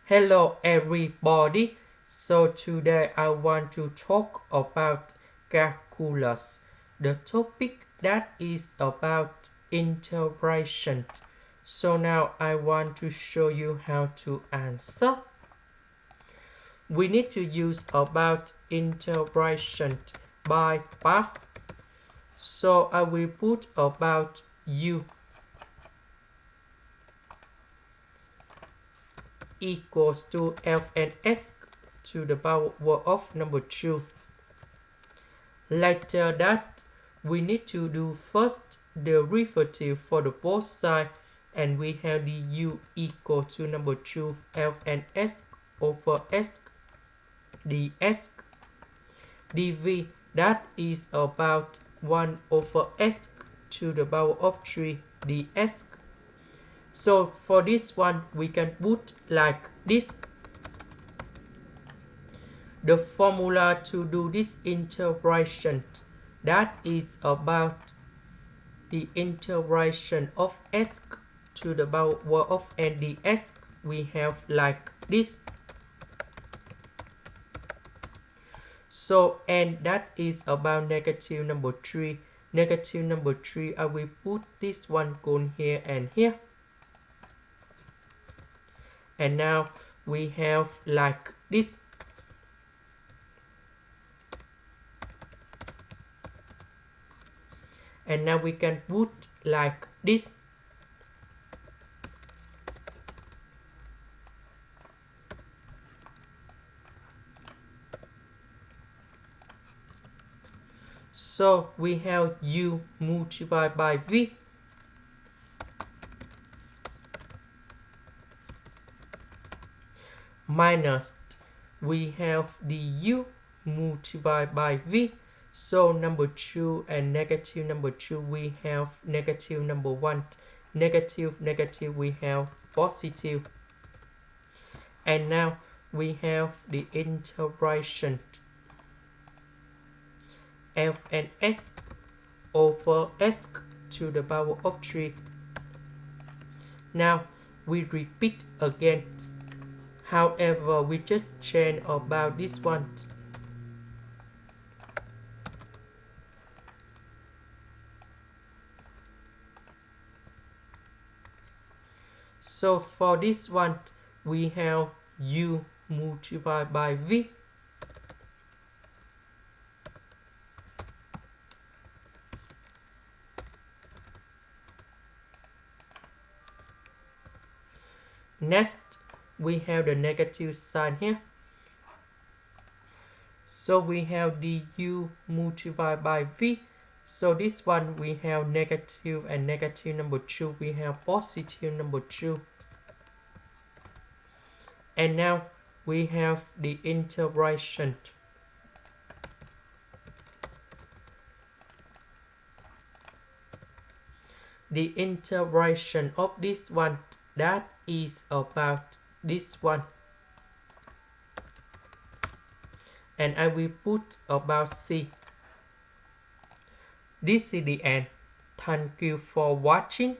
Hello everybody. So today I want to talk about calculus. The topic that is about integration. So now I want to show you how to answer. We need to use about integration by parts. So I will put about u equals to f and s to the power of number 2. Later that, we need to do first derivative for the both sides, and we have the u equal to number 2 f and s over s ds dv, that is about 1 over s to the power of 3 ds. So for this one, we can put like this. The formula to do this integration, that is about the integration of s to the power of n ds, we have like this. So and that is about negative number 3. Negative number 3, I will put this one cone here and here. And now we have like this. And now we can put like this. So we have u multiplied by v minus, we have the u multiplied by v. So number 2 and negative number 2, we have negative number 1. Negative, negative, we have positive. And now we have the integration f and s over s to the power of 3. Now we repeat again. However, we just change about this one. So for this one, we have u multiplied by v. Next, we have the negative sign here. So we have the u multiplied by v. So this one we have negative and negative number 2. We have positive number 2. And now we have the integration. The integration of this one, that is about this one. And I will put about c. This is the end. Thank you for watching.